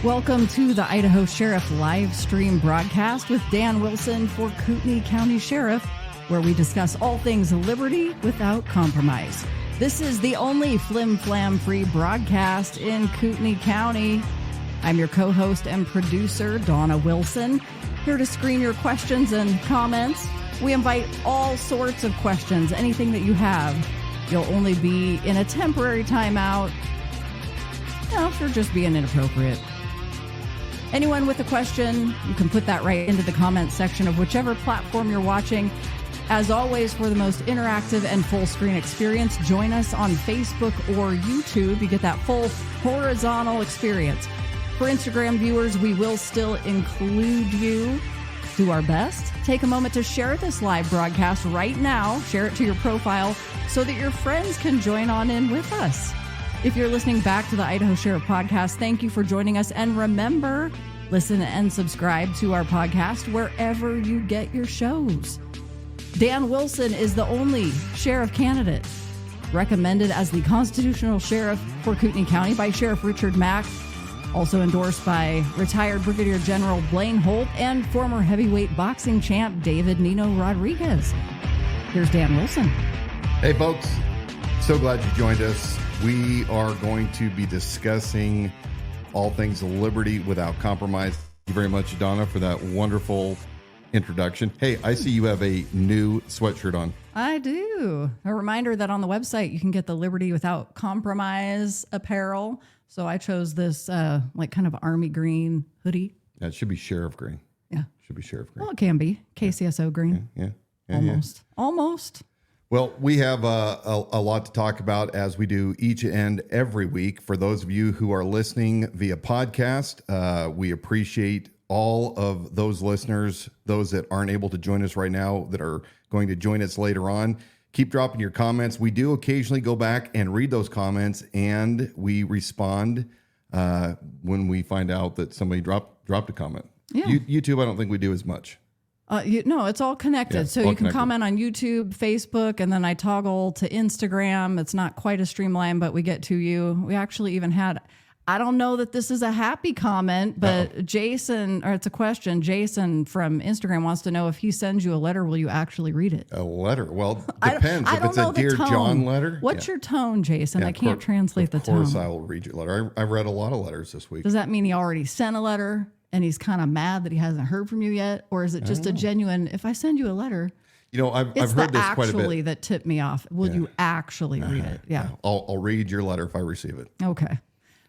Welcome to the Idaho Sheriff live stream broadcast with Dan Wilson for Kootenai County Sheriff, where we discuss all things liberty without compromise. This is the only flim-flam-free broadcast in Kootenai County. I'm your co-host and producer, Dawna Wilson, here to screen your questions and comments. We invite all sorts of questions, anything that you have. You'll only be in a temporary timeout, if you're just being inappropriate. Anyone with a question, you can put that right into the comments section of whichever platform you're watching. As always, for the most interactive and full screen experience, join us on Facebook or YouTube. You get that full horizontal experience. For Instagram viewers, we will still include you. Do our best. Take a moment to share this live broadcast right now. Share it to your profile so that your friends can join on in with us. If you're listening back to the Idaho Sheriff podcast, thank you for joining us. And remember, listen and subscribe to our podcast wherever you get your shows. Dan Wilson is the only sheriff candidate recommended as the constitutional sheriff for Kootenai County by Sheriff Richard Mack, also endorsed by retired Brigadier General Blaine Holt and former heavyweight boxing champ David Nino Rodriguez. Here's Dan Wilson. Hey, folks. So glad you joined us. We are going to be discussing all things liberty without compromise. Thank you very much, Dawna, for that wonderful introduction. Hey, I see you have a new sweatshirt on. I do. A reminder that on the website, you can get the Liberty Without Compromise apparel. So I chose this kind of army green hoodie. Yeah, it should be sheriff green. Yeah. Should be sheriff green. Well, it can be. KCSO green. Yeah. Almost. Well, we have a lot to talk about, as we do each and every week. For those of you who are listening via podcast, we appreciate all of those listeners, those that aren't able to join us right now, that are going to join us later on. Keep dropping your comments. We do occasionally go back and read those comments, and we respond when we find out that somebody dropped a comment. Yeah. YouTube, I don't think we do as much. It's all connected. Yeah, so all you can connected. comment on YouTube, Facebook, and then I toggle to Instagram. It's not quite as streamlined, but we get to you. We actually even had, I don't know that this is a happy comment, but Jason, or it's a question. Jason from Instagram wants to know, if he sends you a letter, will you actually read it? A letter? Well, depends. I If don't it's know a the Dear tone. John letter. What's your tone, Jason? I can't translate the tone. Of course tone. I will read your letter. I read a lot of letters this week. Does that mean he already sent a letter and he's kind of mad that he hasn't heard from you yet? Or is it just a genuine, if I send you a letter, I've it's heard the this quite a bit. actually that tipped me off. Will you actually read it? Yeah. I'll read your letter if I receive it. Okay.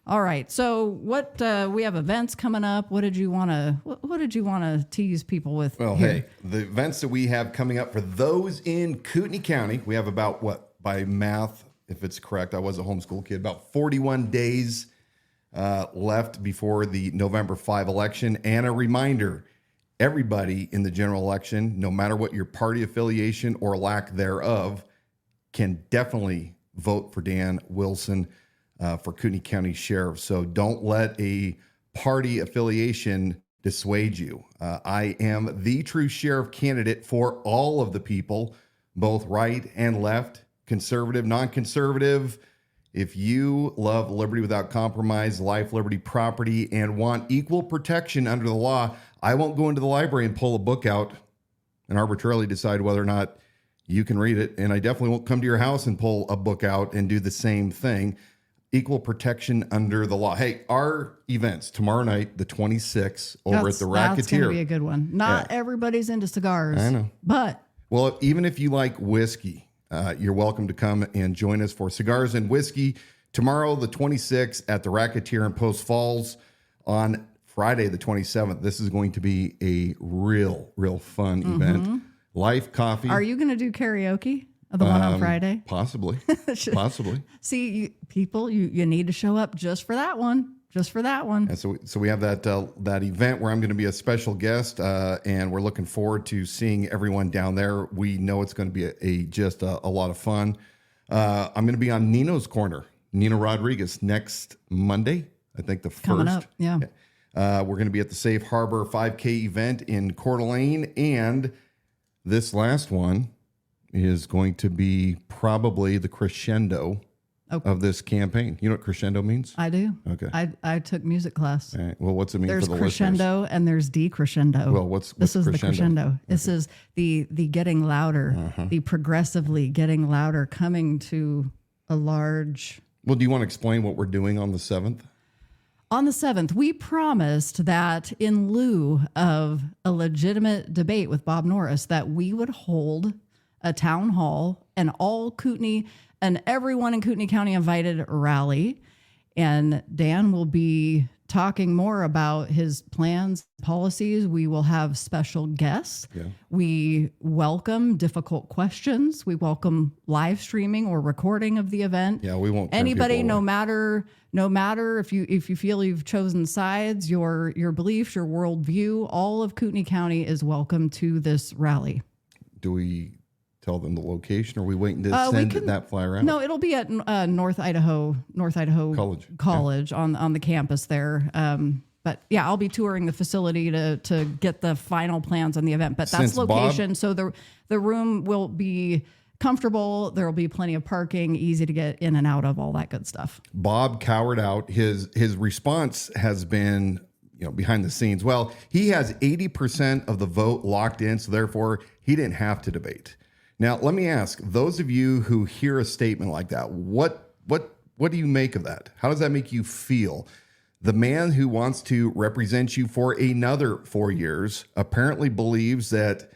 All right. So what we have events coming up. What did you want to tease people with? Well, here? hey, the events that we have coming up for those in Kootenai County, we have about, by math, if it's correct, I was a homeschool kid, about 41 days left before the November 5 election. And a reminder, everybody in the general election, no matter what your party affiliation or lack thereof, can definitely vote for Dan Wilson for Kootenai County Sheriff. So don't let a party affiliation dissuade you. I am the true sheriff candidate for all of the people, both right and left, conservative, non-conservative. If you love liberty without compromise, life, liberty, property, and want equal protection under the law, I won't go into the library and pull a book out and arbitrarily decide whether or not you can read it. And I definitely won't come to your house and pull a book out and do the same thing. Equal protection under the law. Hey, our events tomorrow night, the 26th, over at the Racketeer. That's going to be a good one. Not everybody's into cigars. I know. But. Well, even if you like whiskey, you're welcome to come and join us for Cigars and Whiskey tomorrow, the 26th, at the Racketeer in Post Falls. On Friday, the 27th, this is going to be a real fun event. Life, coffee. Are you going to do karaoke? The one on Friday? Possibly. Possibly. See, you need to show up just for that one. Just for that one. And so we have that event where I'm going to be a special guest, and we're looking forward to seeing everyone down there. We know it's going to be just a lot of fun. I'm going to be on Nino's Corner, Nino Rodriguez, next Monday. I think the 1st. Coming up, yeah. We're going to be at the Safe Harbor 5K event in Coeur d'Alene, and this last one is going to be probably the crescendo of this campaign. You know what crescendo means? I do. Okay. I took music class. All right. Well, what's it mean There's for the crescendo listeners? and there's decrescendo. Well, what's this is crescendo? the crescendo. This is the getting louder, the progressively getting louder, coming to a large. Well, do you want to explain what we're doing on the 7th? On the 7th, we promised that in lieu of a legitimate debate with Bob Norris, that we would hold a town hall and all Kootenai and everyone in Kootenai County invited rally. And Dan will be talking more about his plans, policies. We will have special guests. Yeah. We welcome difficult questions. We welcome live streaming or recording of the event. Yeah, we won't turn Anybody, people away. no matter if you feel you've chosen sides, your beliefs, your worldview, all of Kootenai County is welcome to this rally. Do we tell them the location, or are we waiting to send that flyer out? No, it'll be at North Idaho College on the campus there. But yeah, I'll be touring the facility to get the final plans on the event. But that's Since location, so the room will be comfortable. There will be plenty of parking, easy to get in and out of, all that good stuff. Bob cowered out. His response has been, behind the scenes. Well, he has 80% of the vote locked in, so therefore he didn't have to debate. Now, let me ask those of you who hear a statement like that, what do you make of that? How does that make you feel? The man who wants to represent you for another 4 years apparently believes that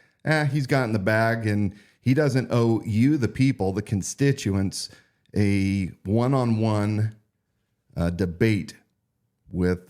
he's gotten the bag and he doesn't owe you, the people, the constituents, a one-on-one debate with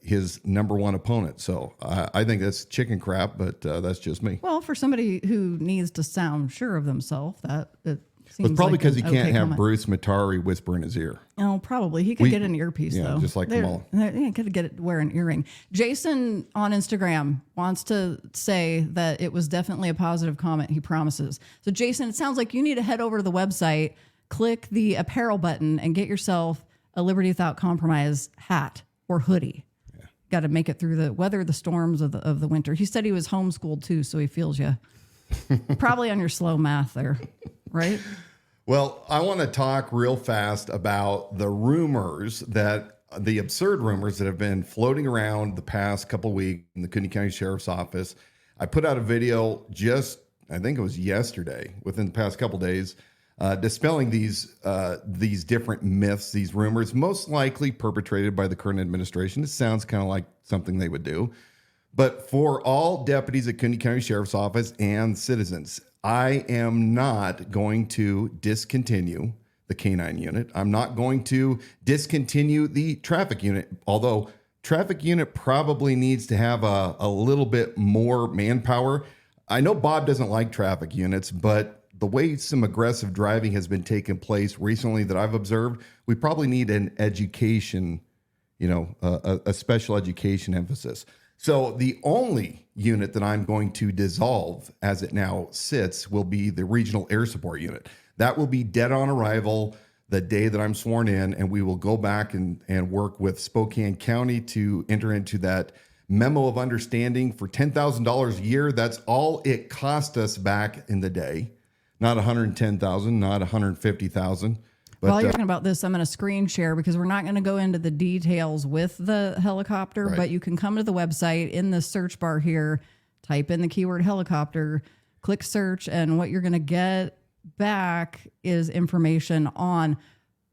his number one opponent. So I think that's chicken crap, but that's just me. Well, for somebody who needs to sound sure of themselves, it seems It's probably because he can't have comment. Bruce Matari whisper in his ear. Oh, probably. He could get an earpiece, though. Just like Kamal. He could wear an earring. Jason on Instagram wants to say that it was definitely a positive comment. He promises. So, Jason, it sounds like you need to head over to the website, click the apparel button, and get yourself a Liberty Without Compromise hat or hoodie. Yeah. Got to make it through weather the storms of the winter. He said he was homeschooled, too, so he feels you. Probably on your slow math there, right? Well, I want to talk real fast about the absurd rumors that have been floating around the past couple of weeks in the Kootenai County Sheriff's Office. I put out a video I think it was yesterday, within the past couple of days, dispelling these different myths, these rumors, most likely perpetrated by the current administration. It sounds kind of like something they would do. But for all deputies at Kootenai County Sheriff's Office and citizens, I am not going to discontinue the K-9 unit. I'm not going to discontinue the traffic unit, although traffic unit probably needs to have a little bit more manpower. I know Bob doesn't like traffic units, but the way some aggressive driving has been taking place recently that I've observed, we probably need an education, a special education emphasis. So the only unit that I'm going to dissolve as it now sits will be the Regional Air Support Unit. That will be dead on arrival the day that I'm sworn in, and we will go back and work with Spokane County to enter into that memo of understanding for $10,000 a year. That's all it cost us back in the day. Not $110,000, not $150,000. While you're talking about this, I'm going to screen share because we're not going to go into the details with the helicopter, right. But you can come to the website in the search bar here, type in the keyword helicopter, click search, and what you're going to get back is information on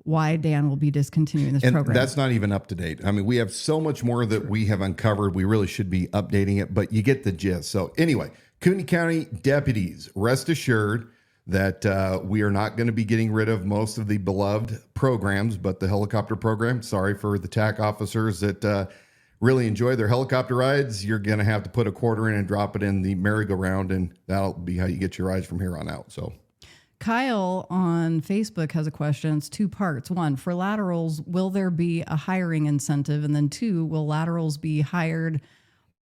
why Dan will be discontinuing this program. That's not even up to date. I mean, we have so much more that we have uncovered. We really should be updating it, but you get the gist. So anyway, Kootenai County deputies, rest assured that we are not going to be getting rid of most of the beloved programs, but the helicopter program, sorry for the TAC officers that really enjoy their helicopter rides. You're going to have to put a quarter in and drop it in the merry-go-round, and that'll be how you get your rides from here on out. So, Kyle on Facebook has a question. It's two parts. One, for laterals, will there be a hiring incentive? And then two, will laterals be hired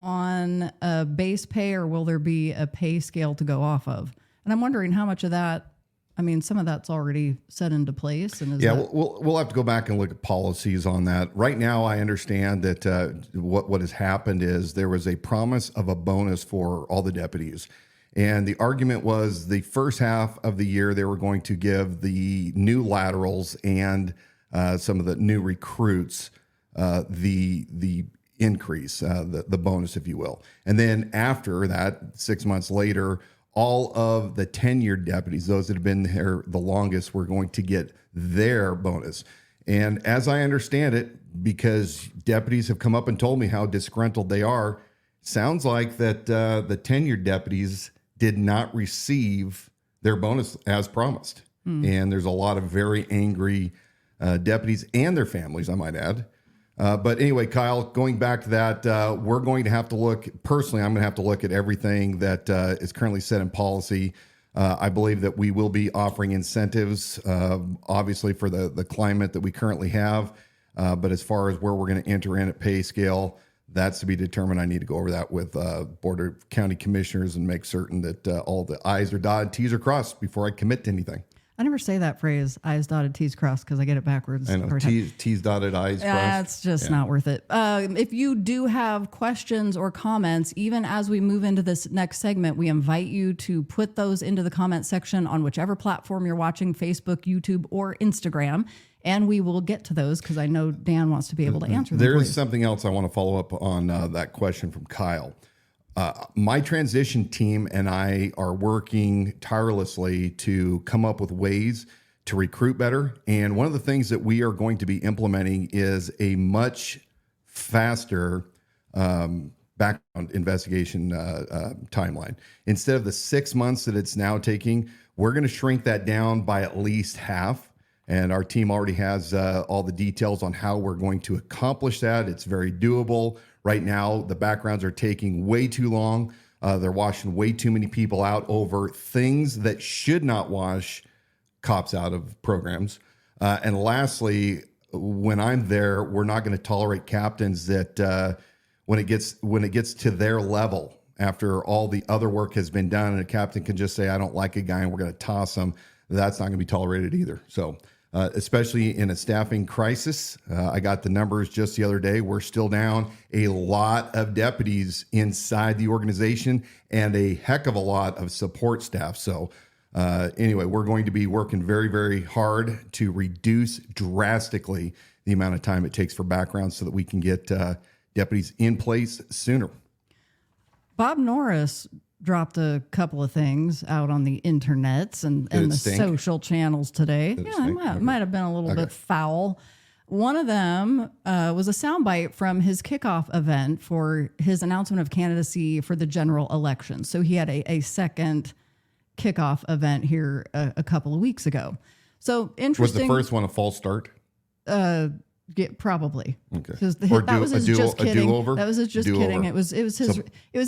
on a base pay, or will there be a pay scale to go off of? And I'm wondering how much of that, some of that's already set into place. And we'll have to go back and look at policies on that. Right now, I understand that what has happened is there was a promise of a bonus for all the deputies. And the argument was the first half of the year, they were going to give the new laterals and some of the new recruits the increase, the bonus, if you will. And then after that, 6 months later, all of the tenured deputies, those that have been there the longest, were going to get their bonus. And as I understand it, because deputies have come up and told me how disgruntled they are, sounds like that the tenured deputies did not receive their bonus as promised. And there's a lot of very angry deputies and their families, I might add. But anyway, Kyle, going back to that, we're going to have to look, personally, I'm going to have to look at everything that is currently set in policy. I believe that we will be offering incentives, obviously, for the climate that we currently have. But as far as where we're going to enter in at pay scale, that's to be determined. I need to go over that with Board of County Commissioners and make certain that all the I's are dotted, T's are crossed before I commit to anything. I never say that phrase, I's dotted, T's crossed, because I get it backwards. I know, T's dotted, I's crossed. It's just not worth it. If you do have questions or comments, even as we move into this next segment, we invite you to put those into the comment section on whichever platform you're watching, Facebook, YouTube, or Instagram. And we will get to those because I know Dan wants to be able to answer them. There is something else I want to follow up on that question from Kyle. My transition team and I are working tirelessly to come up with ways to recruit better. And one of the things that we are going to be implementing is a much faster background investigation timeline. Instead of the 6 months that it's now taking, we're going to shrink that down by at least half. And our team already has all the details on how we're going to accomplish that. It's very doable. Right now, the backgrounds are taking way too long. They're washing way too many people out over things that should not wash cops out of programs. And lastly, when I'm there, we're not going to tolerate captains that when it gets to their level, after all the other work has been done, and a captain can just say, I don't like a guy, and we're going to toss him. That's not going to be tolerated either. So especially in a staffing crisis, I got the numbers just the other day. We're still down a lot of deputies inside the organization and a heck of a lot of support staff. So anyway, we're going to be working very, very hard to reduce drastically the amount of time it takes for background so that we can get deputies in place sooner. Bob Norris dropped a couple of things out on the internets and the social channels today. It might have been a little bit foul. One of them was a soundbite from his kickoff event for his announcement of candidacy for the general election. So he had a second kickoff event here a couple of weeks ago. So interesting. Was the first one a false start? Probably. Okay. That was his just kidding. Do-over? That was his just kidding. It was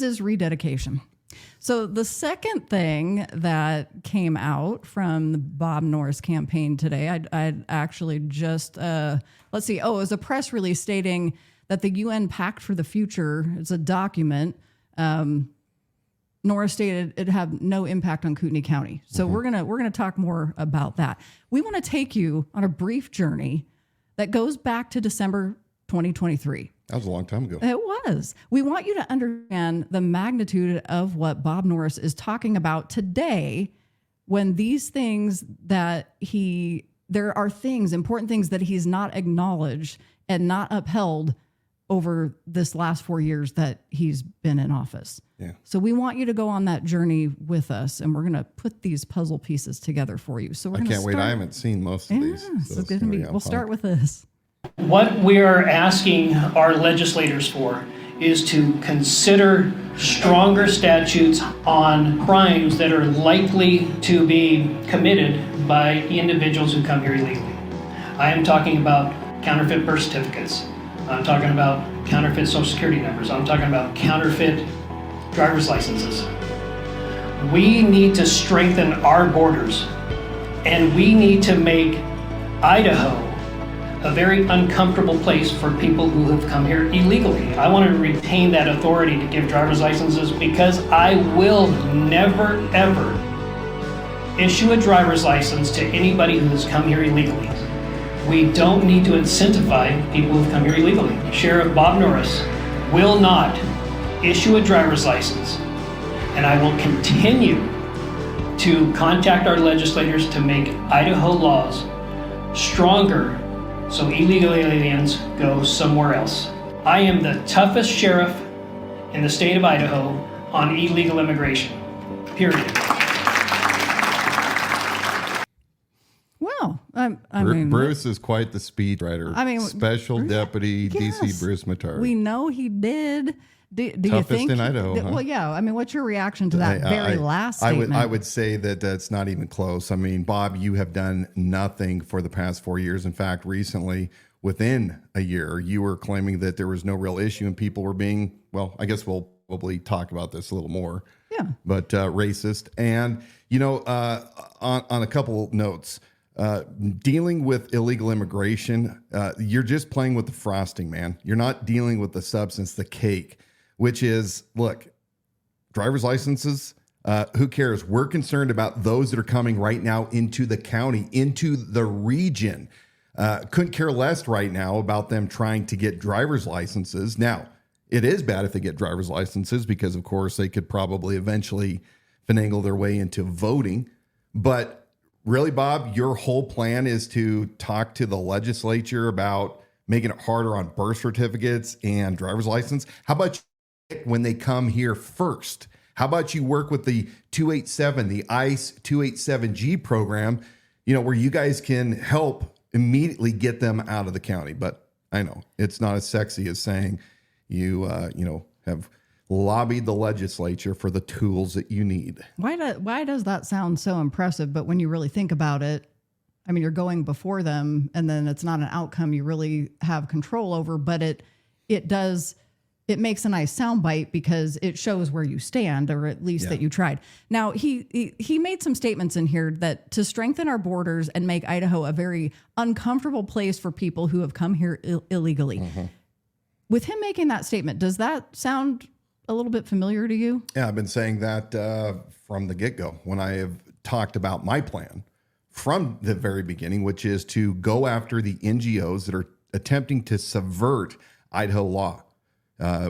his rededication. So the second thing that came out from the Bob Norris campaign today, I'd actually just let's see. Oh, it was a press release stating that the UN Pact for the Future is a document. Norris stated it had no impact on Kootenai County. So we're gonna talk more about that. We want to take you on a brief journey that goes back to December 2023. That was a long time ago. It was. We want you to understand the magnitude of what Bob Norris is talking about today when these things that there are things, important things that he's not acknowledged and not upheld over this last 4 years that he's been in office. Yeah. So we want you to go on that journey with us, and we're going to put these puzzle pieces together for you. So I can't wait. I haven't seen most of these. So it's going to be. We'll start with this. What we are asking our legislators for is to consider stronger statutes on crimes that are likely to be committed by individuals who come here illegally. I am talking about counterfeit birth certificates. I'm talking about counterfeit social security numbers. I'm talking about counterfeit driver's licenses. We need to strengthen our borders, and we need to make Idaho a very uncomfortable place for people who have come here illegally. I want to retain that authority to give driver's licenses because I will never, ever issue a driver's license to anybody who has come here illegally. We don't need to incentivize people who have come here illegally. Sheriff Bob Norris will not issue a driver's license and I will continue to contact our legislators to make Idaho laws stronger so illegal aliens go somewhere else. I am the toughest sheriff in the state of Idaho on illegal immigration, period. Well, I mean, Bruce is quite the speechwriter. I mean, Special Deputy yes, DC Bruce Matar. We know he did. Do you Toughest think in Idaho, huh? Well, yeah. I mean, what's your reaction to that last statement? I would say that that's not even close. I mean, Bob, you have done nothing for the past 4 years. In fact, recently, within a year, you were claiming that there was no real issue and people were being, well, I guess we'll probably talk about this a little more. Yeah. But racist. And, on a couple notes, dealing with illegal immigration, you're just playing with the frosting, man. You're not dealing with the substance, the cake, which is, look, driver's licenses, who cares? We're concerned about those that are coming right now into the county, into the region. Couldn't care less right now about them trying to get driver's licenses. Now, it is bad if they get driver's licenses because, of course, they could probably eventually finagle their way into voting. But really, Bob, your whole plan is to talk to the legislature about making it harder on birth certificates and driver's license. How about when they come here first? How about you work with the 287, the ICE 287G program, where you guys can help immediately get them out of the county? But I know it's not as sexy as saying you have lobbied the legislature for the tools that you need. Why does that sound so impressive? But when you really think about it, I mean, you're going before them, and then it's not an outcome you really have control over. But it makes a nice soundbite because it shows where you stand, or at least that you tried. Now, he made some statements in here that to strengthen our borders and make Idaho a very uncomfortable place for people who have come here illegally. Mm-hmm. With him making that statement, does that sound a little bit familiar to you? Yeah, I've been saying that from the get-go when I have talked about my plan from the very beginning, which is to go after the NGOs that are attempting to subvert Idaho law.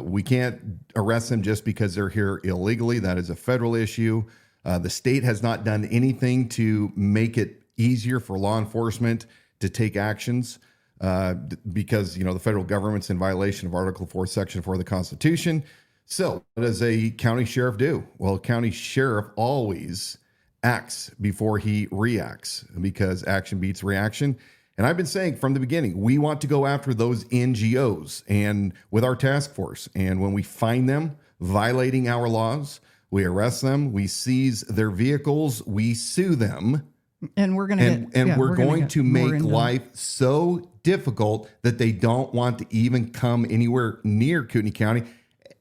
We can't arrest them just because they're here illegally. That is a federal issue. The state has not done anything to make it easier for law enforcement to take actions because, the federal government's in violation of Article 4, Section 4 of the Constitution. So what does a county sheriff do? Well, a county sheriff always acts before he reacts because action beats reaction. And I've been saying from the beginning, we want to go after those NGOs and with our task force. And when we find them violating our laws, we arrest them, we seize their vehicles, we sue them. And we're going to make life so difficult that they don't want to even come anywhere near Kootenai County.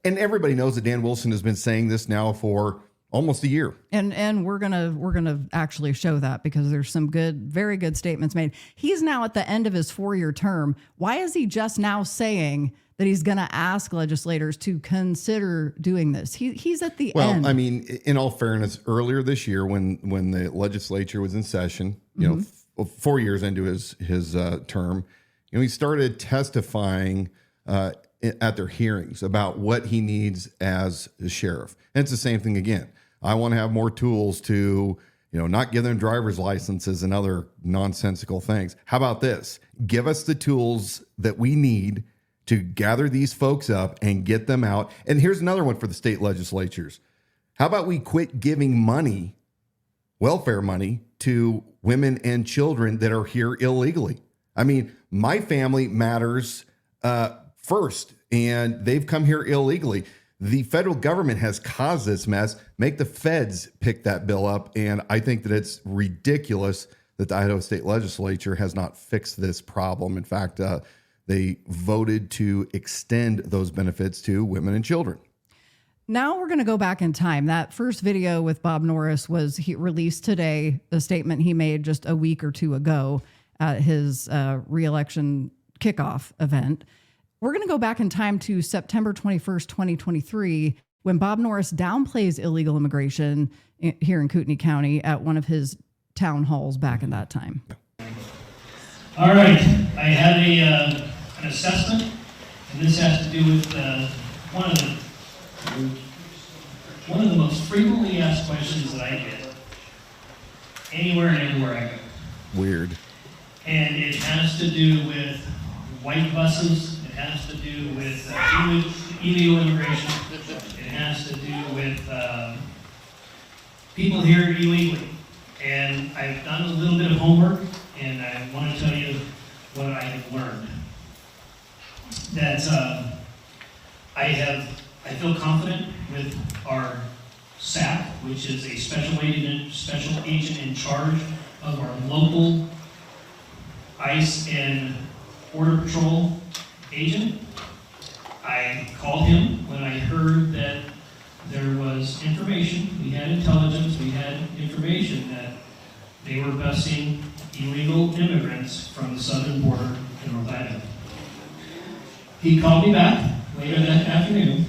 And everybody knows that Dan Wilson has been saying this now for almost a year. And we're gonna actually show that because there's some very good statements made. He's now at the end of his 4-year term. Why is he just now saying that he's gonna ask legislators to consider doing this? He's at the end. Well, I mean, in all fairness, earlier this year when the legislature was in session, 4 years into his term, he started testifying at their hearings about what he needs as a sheriff. And it's the same thing again. I want to have more tools to, not give them driver's licenses and other nonsensical things. How about this? Give us the tools that we need to gather these folks up and get them out. And here's another one for the state legislatures. How about we quit giving money, welfare money, to women and children that are here illegally? I mean, my family matters first, and they've come here illegally. The federal government has caused this mess. Make the feds pick that bill up. And I think that it's ridiculous that the Idaho State Legislature has not fixed this problem. In fact, they voted to extend those benefits to women and children. Now we're going to go back in time. That first video with Bob Norris was released today, a statement he made just a week or two ago at his re-election kickoff event. We're going to go back in time to September 21st, 2023, when Bob Norris downplays illegal immigration here in Kootenai County at one of his town halls back in that time. All right, I have an assessment, and this has to do with one of the one of the most frequently asked questions that I get anywhere and everywhere I go. Weird. And it has to do with white buses, it has to do with illegal immigration, it has to do with people here illegally. And I've done a little bit of homework, and I want to tell you what I have learned. That I feel confident with our SAC, which is a special agent in charge of our local ICE and Border Patrol agent. I called him when I heard that there was information, we had intelligence, we had information that they were busing illegal immigrants from the southern border to North Idaho. He called me back later that afternoon,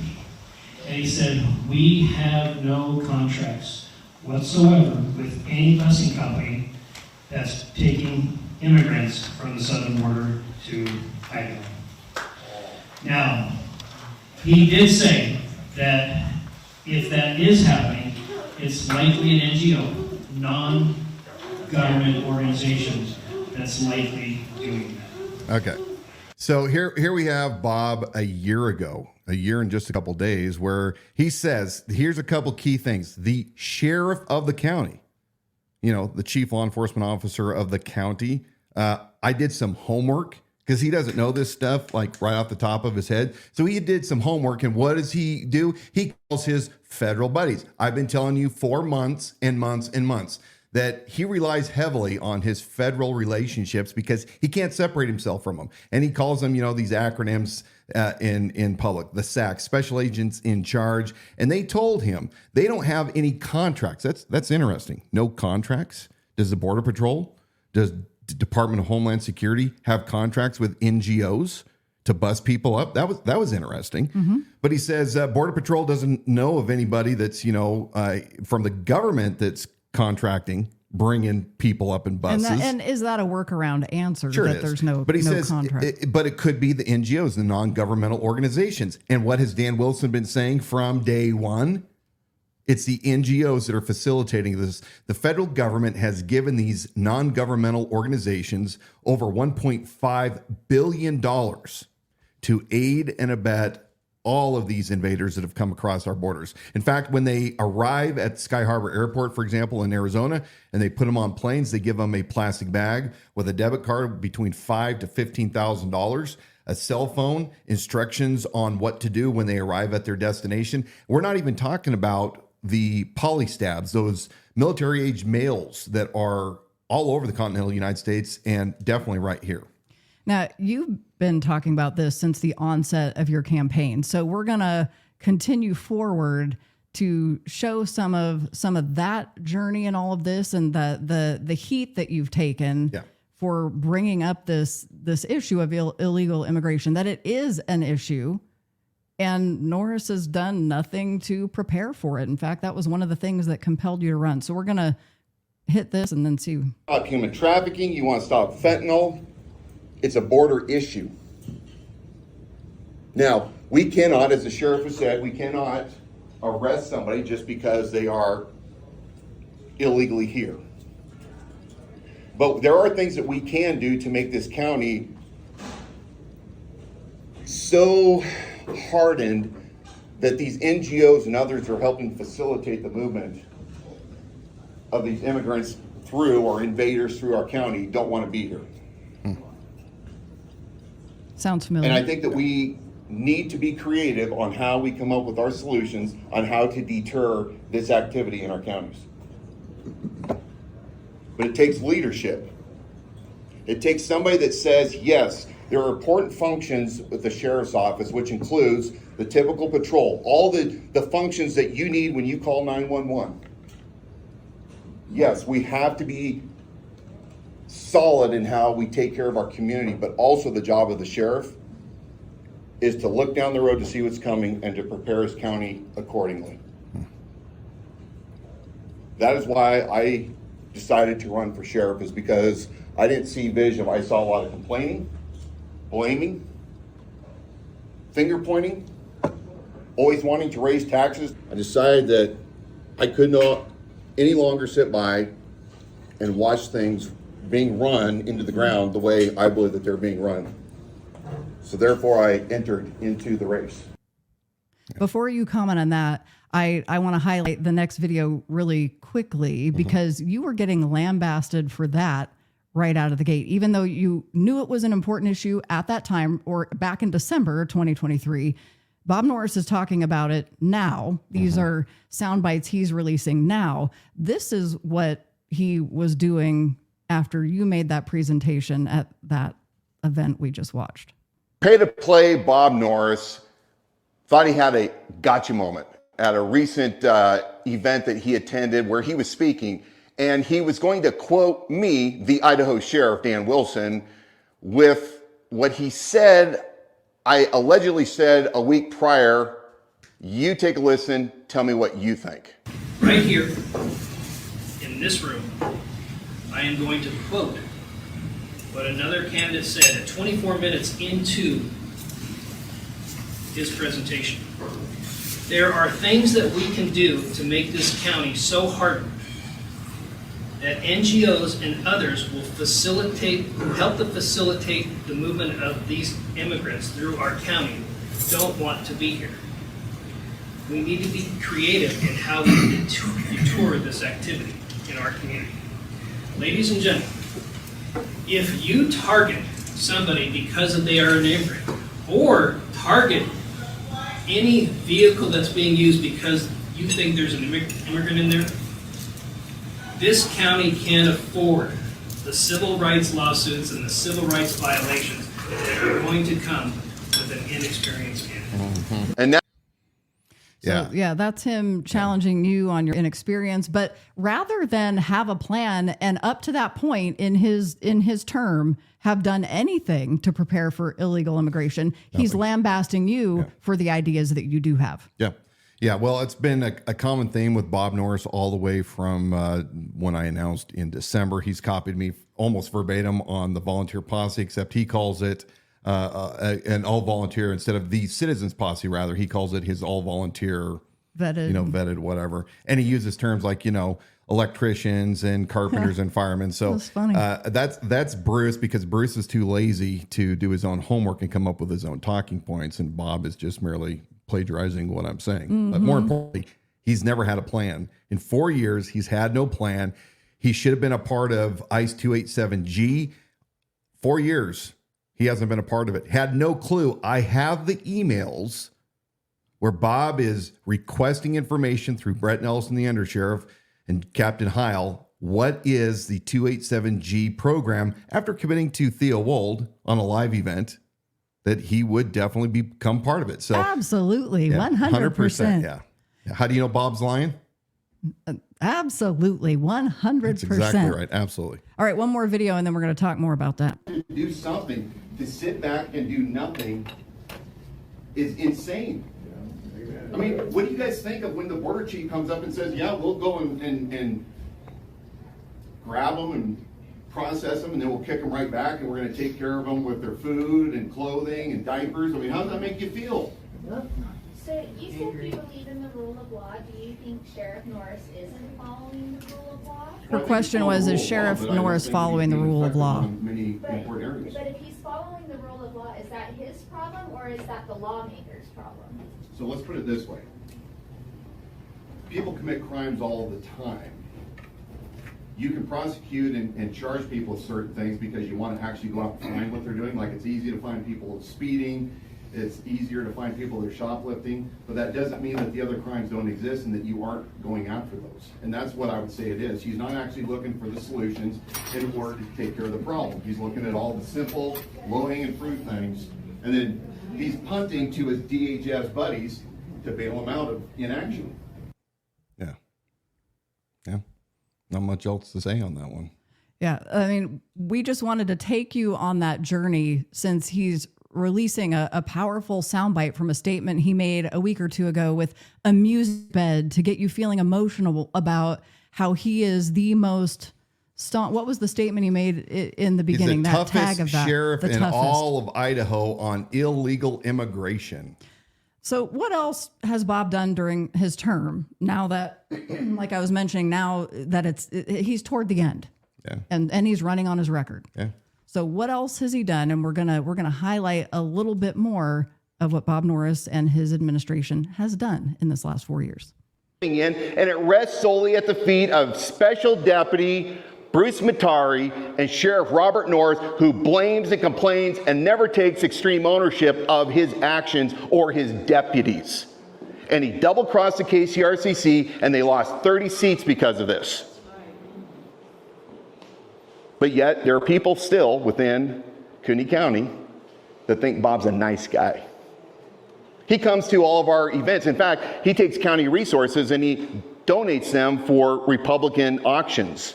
and he said, we have no contracts whatsoever with any busing company that's taking immigrants from the southern border to Idaho. Now, he did say that if that is happening, it's likely an NGO, non-government organizations, that's likely doing that. Okay. So here we have Bob a year and just a couple days, where he says, here's a couple key things. The sheriff of the county, the chief law enforcement officer of the county, I did some homework because he doesn't know this stuff like right off the top of his head. So he did some homework, and what does he do? He calls his federal buddies. I've been telling you for months and months and months that he relies heavily on his federal relationships because he can't separate himself from them. And he calls them, these acronyms in public, the SAC, Special Agents in Charge. And they told him they don't have any contracts. That's interesting. No contracts. Does the Border Patrol, does the Department of Homeland Security have contracts with NGOs to bus people up? That was interesting. Mm-hmm. But he says Border Patrol doesn't know of anybody that's, from the government that's contracting, bringing people up in buses. And is that a workaround answer? Sure, that there's no, but he no says, contract? but it could be the NGOs, the non-governmental organizations. And what has Dan Wilson been saying from day one? It's the NGOs that are facilitating this. The federal government has given these non-governmental organizations over $1.5 billion to aid and abet all of these invaders that have come across our borders. In fact, when they arrive at Sky Harbor Airport, for example, in Arizona, and they put them on planes, they give them a plastic bag with a debit card between $5,000 to $15,000, a cell phone, instructions on what to do when they arrive at their destination. We're not even talking about the polystabs, those military-age males that are all over the continental United States and definitely right here. Now, you've been talking about this since the onset of your campaign. So we're going to continue forward to show some of that journey and all of this and the heat that you've taken for bringing up this issue of illegal immigration, that it is an issue. And Norris has done nothing to prepare for it. In fact, that was one of the things that compelled you to run. So we're going to hit this and then see. Stop human trafficking. You want to stop fentanyl. It's a border issue. Now, we cannot, as the sheriff has said, we cannot arrest somebody just because they are illegally here. But there are things that we can do to make this county so hardened that these NGOs and others are helping facilitate the movement of these immigrants through, or invaders through our county, don't want to be here. Sounds familiar. And I think that we need to be creative on how we come up with our solutions on how to deter this activity in our counties. But it takes leadership. It takes somebody that says, yes, there are important functions with the sheriff's office, which includes the typical patrol, all the functions that you need when you call 911. Yes, we have to be solid in how we take care of our community, but also the job of the sheriff is to look down the road to see what's coming and to prepare his county accordingly. That is why I decided to run for sheriff, is because I didn't see vision. I saw a lot of complaining, blaming, finger pointing, always wanting to raise taxes. I decided that I could not any longer sit by and watch things being run into the ground the way I believe that they're being run. So therefore I entered into the race. Before you comment on that, I want to highlight the next video really quickly because you were getting lambasted for that right out of the gate, even though you knew it was an important issue at that time or back in December 2023. Bob Norris is talking about it now. These are sound bites he's releasing now. This is what he was doing after you made that presentation at that event we just watched. Pay to play Bob Norris thought he had a gotcha moment at a recent event that he attended where he was speaking, and he was going to quote me, the Idaho Sheriff, Dan Wilson, with what he said, I allegedly said a week prior. You take a listen, tell me what you think. Right here, in this room, I am going to quote what another candidate said at 24 minutes into his presentation. There are things that we can do to make this county so hardened that NGOs and others will help to facilitate the movement of these immigrants through our county don't want to be here. We need to be creative in how we detour this activity in our community. Ladies and gentlemen, if you target somebody because they are an immigrant, or target any vehicle that's being used because you think there's an immigrant in there, this county can't afford the civil rights lawsuits and the civil rights violations that are going to come with an inexperienced candidate. And now, So, yeah, that's him challenging you on your inexperience. But rather than have a plan and up to that point in his term have done anything to prepare for illegal immigration, he's lambasting you for the ideas that you do have. Yeah. Yeah. Well, it's been a common theme with Bob Norris all the way from when I announced in December. He's copied me almost verbatim on the volunteer posse, except he calls it an all volunteer instead of the citizens posse. Rather, he calls it his all volunteer, vetted, whatever. And he uses terms like, electricians and carpenters and firemen. So that's funny. That's Bruce, because Bruce is too lazy to do his own homework and come up with his own talking points. And Bob is just merely plagiarizing what I'm saying. But more importantly, he's never had a plan. In 4 years, he's had no plan. He should have been a part of ICE 287G. 4 years. He hasn't been a part of it. Had no clue. I have the emails where Bob is requesting information through Brett Nelson, the undersheriff, and Captain Heil. What is the 287G program? After committing to Theo Wold on a live event, that he would definitely become part of it. So absolutely, 100%. Yeah. How do you know Bob's lying? Absolutely, 100%. That's exactly right. Absolutely. All right, one more video, and then we're going to talk more about that. to do something, to sit back and do nothing is insane. I mean, what do you guys think of when the border chief comes up and says, yeah, we'll go and grab them and process them, and then we'll kick them right back, and we're going to take care of them with their food and clothing and diapers? I mean, how does that make you feel? So you said you believe in the rule of law. Do you think Sheriff Norris isn't following the rule of law? Her question was, is Sheriff Norris following the rule of law? But if he's following the rule of law, is that his problem or is that the lawmaker's problem? So let's put it this way. People commit crimes all the time. You can prosecute and charge people with certain things because you want to actually go out and find what they're doing. Like, it's easy to find people speeding. It's easier to find people that are shoplifting, but that doesn't mean that the other crimes don't exist and that you aren't going after those. And that's what I would say it is. He's not actually looking for the solutions in order to take care of the problem. He's looking at all the simple, low-hanging fruit things, and then he's punting to his DHS buddies to bail him out of inaction. Yeah. Yeah. Not much else to say on that one. Yeah. I mean, we just wanted to take you on that journey since he's releasing a powerful soundbite from a statement he made a week or two ago with a music bed to get you feeling emotional about how he is the most what was the statement he made in the beginning? He's the that toughest tag of that sheriff the in toughest. all of Idaho on illegal immigration. So what else has Bob done during his term? Now that, like I was mentioning, now that he's toward the end, and he's running on his record. Yeah. So what else has he done? And we're gonna highlight a little bit more of what Bob Norris and his administration has done in this last 4 years. And it rests solely at the feet of Special Deputy Bruce Matari and Sheriff Robert Norris, who blames and complains and never takes extreme ownership of his actions or his deputies. And he double-crossed the KCRCC, and they lost 30 seats because of this. But yet, there are people still within Kootenai County that think Bob's a nice guy. He comes to all of our events. In fact, he takes county resources and he donates them for Republican auctions.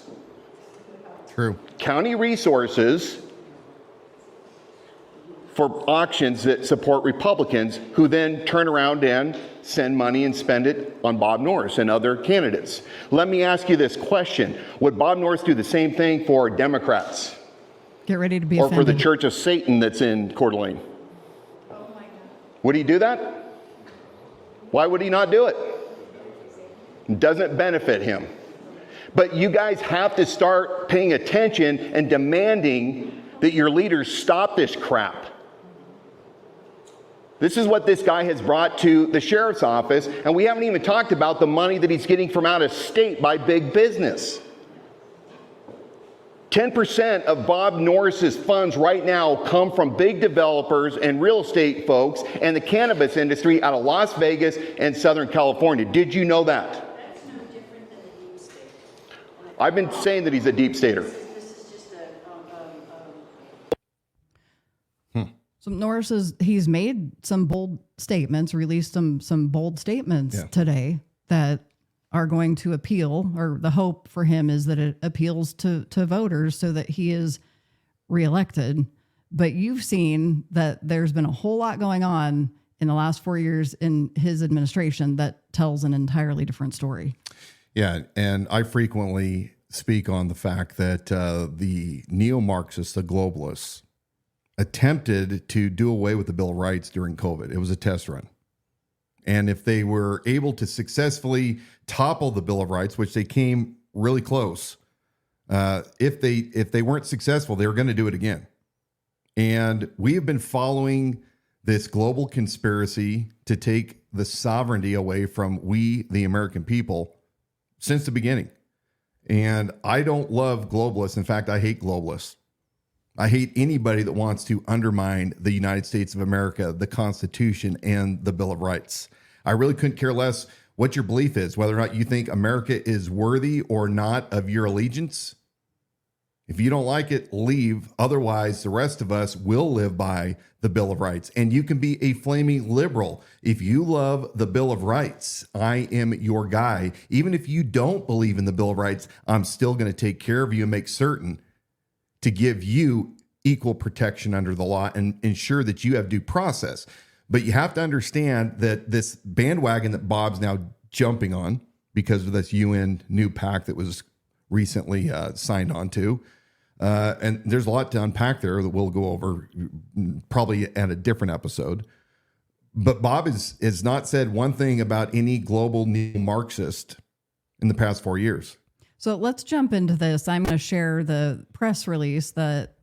True. County resources for auctions that support Republicans, who then turn around and send money and spend it on Bob Norris and other candidates. Let me ask you this question. Would Bob Norris do the same thing for Democrats? Get ready to be or offended. for the Church of Satan that's in Coeur d'Alene? Oh my God. Would he do that? Why would he not do it? It doesn't benefit him. But you guys have to start paying attention and demanding that your leaders stop this crap. This is what this guy has brought to the sheriff's office, and we haven't even talked about the money that he's getting from out of state by big business. 10% of Bob Norris's funds right now come from big developers and real estate folks and the cannabis industry out of Las Vegas and Southern California. Did you know that? That's no different than the deep state. I've been saying that he's a deep stater. This is just So Norris he's made some bold statements, released some bold statements today that are going to appeal, or the hope for him is that it appeals to voters so that he is reelected. But you've seen that there's been a whole lot going on in the last 4 years in his administration that tells an entirely different story. Yeah, and I frequently speak on the fact that the neo-Marxists, the globalists, attempted to do away with the Bill of Rights during COVID. It was a test run. And if they were able to successfully topple the Bill of Rights, which they came really close, if they weren't successful, they were going to do it again. And we have been following this global conspiracy to take the sovereignty away from we, the American people, since the beginning. And I don't love globalists. In fact, I hate globalists. I hate anybody that wants to undermine the United States of America, the Constitution, and the Bill of Rights. I really couldn't care less what your belief is, whether or not you think America is worthy or not of your allegiance. If you don't like it, leave. Otherwise, the rest of us will live by the Bill of Rights. And you can be a flaming liberal. If you love the Bill of Rights, I am your guy. Even if you don't believe in the Bill of Rights, I'm still going to take care of you and make certain to give you equal protection under the law and ensure that you have due process. But you have to understand that this bandwagon that Bob's now jumping on because of this UN new pact that was recently signed on to, and there's a lot to unpack there that we'll go over probably at a different episode. But Bob has not said one thing about any global neo-Marxist in the past 4 years. So let's jump into this. I'm going to share the press release that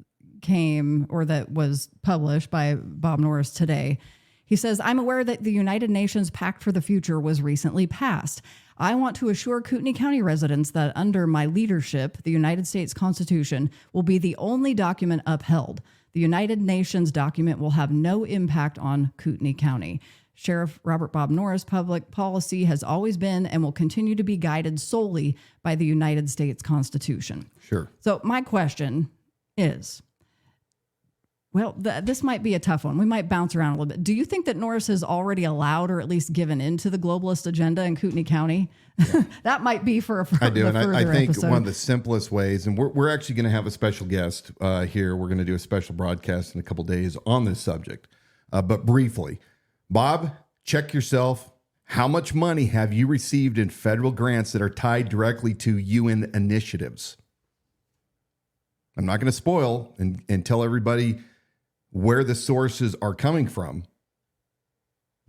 came or that was published by Bob Norris today. He says, I'm aware that the United Nations Pact for the Future was recently passed. I want to assure Kootenai County residents that under my leadership, the United States Constitution will be the only document upheld. The United Nations document will have no impact on Kootenai County. Sheriff Robert Bob Norris' public policy has always been and will continue to be guided solely by the United States Constitution. Sure. So my question is, well, this might be a tough one. We might bounce around a little bit. Do you think that Norris has already allowed or at least given into the globalist agenda in Kootenai County? Yeah. That might be for a further I do, and I think episode. one of the simplest ways, and we're actually going to have a special guest here. We're going to do a special broadcast in a couple days on this subject. But briefly, Bob, check yourself. How much money have you received in federal grants that are tied directly to UN initiatives? I'm not going to spoil and tell everybody where the sources are coming from,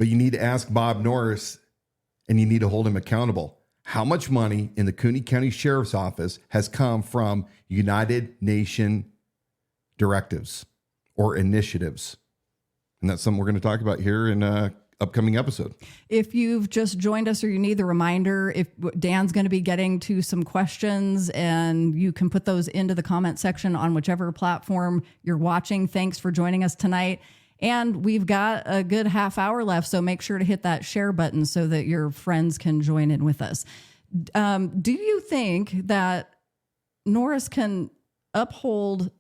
But you need to ask Bob Norris, and you need to hold him accountable. How much money in the Kootenai County Sheriff's Office has come from United Nations directives or initiatives? And that's something we're going to talk about here in an upcoming episode. If you've just joined us or you need the reminder, if Dan's going to be getting to some questions, and you can put those into the comment section on whichever platform you're watching. Thanks for joining us tonight. And we've got a good half hour left, so make sure to hit that share button so that your friends can join in with us. Do you think that Norris can uphold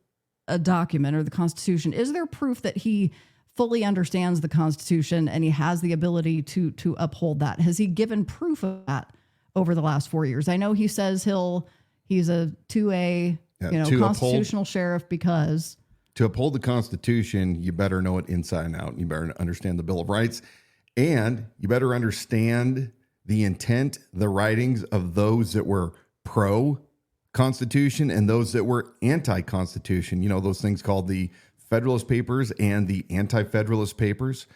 a document or the Constitution? Is there proof that he fully understands the Constitution and he has the ability to uphold that? Has he given proof of that over the last 4 years? I know he says he's a 2A, constitutional sheriff because... To uphold the Constitution, you better know it inside and out. You better understand the Bill of Rights, and you better understand the intent, the writings of those that were pro-Constitution and those that were anti-Constitution. You know, those things called the Federalist Papers and the Anti-Federalist Papers.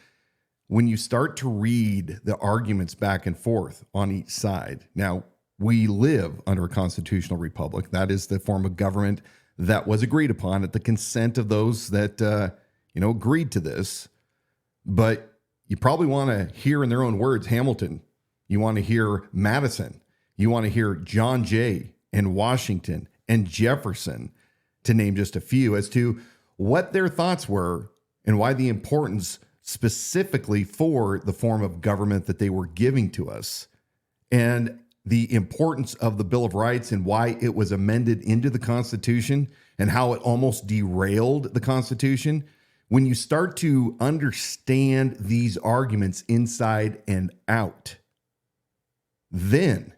When you start to read the arguments back and forth on each side, now, we live under a constitutional republic. That is the form of government that was agreed upon at the consent of those that, agreed to this. But you probably want to hear in their own words, Hamilton. You want to hear Madison. You want to hear John Jay and Washington and Jefferson, to name just a few, as to what their thoughts were and why the importance specifically for the form of government that they were giving to us, and the importance of the Bill of Rights and why it was amended into the Constitution and how it almost derailed the Constitution. When you start to understand these arguments inside and out, then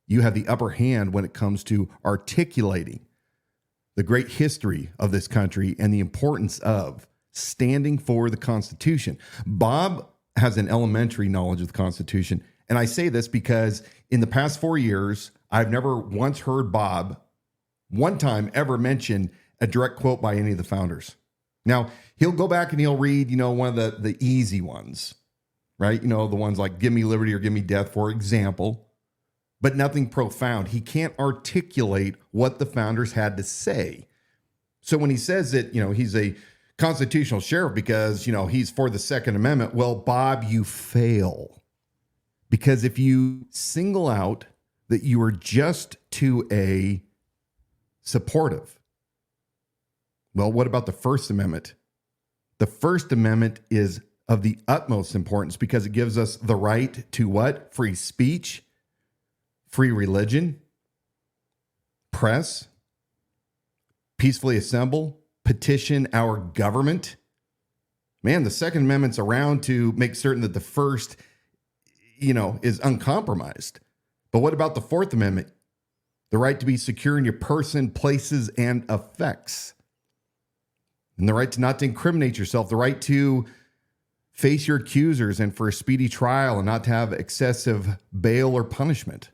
you have the upper hand when it comes to articulating the great history of this country and the importance of standing for the Constitution. Bob has an elementary knowledge of the Constitution. And I say this because in the past 4 years, I've never once heard Bob one time ever mention a direct quote by any of the founders. Now, he'll go back and he'll read, one of the easy ones, right? The ones like give me liberty or give me death, for example, but nothing profound. He can't articulate what the founders had to say. So when he says that, he's a constitutional sheriff because, he's for the Second Amendment, well, Bob, you fail. Because if you single out that you are just 2A supportive, well, what about the First Amendment? The First Amendment is of the utmost importance because it gives us the right to what? Free speech, free religion, press, peacefully assemble, petition our government. Man, the Second Amendment's around to make certain that the First is uncompromised. But what about the Fourth Amendment? The right to be secure in your person, places, and effects. And the right to not to incriminate yourself. The right to face your accusers and for a speedy trial and not to have excessive bail or punishment.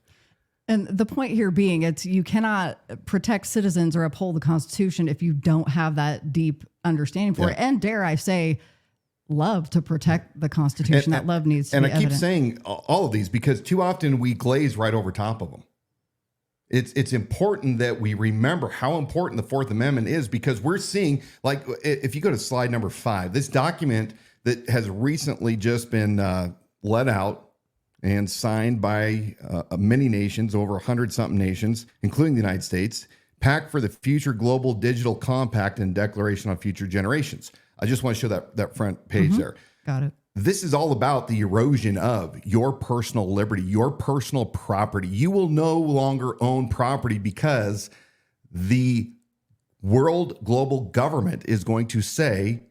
And the point here being, you cannot protect citizens or uphold the Constitution if you don't have that deep understanding for it. And dare I say, love to protect the Constitution. That love needs to be evident. And I keep saying all of these because too often we glaze right over top of them. It's important that we remember how important the Fourth Amendment is, because we're seeing, like, if you go to slide number 5, this document that has recently just been let out and signed by many nations, over 100-something nations, including the United States, Pact for the Future Global Digital Compact and Declaration on Future Generations. I just want to show that front page there. Got it. This is all about the erosion of your personal liberty, your personal property. You will no longer own property because the world global government is going to say,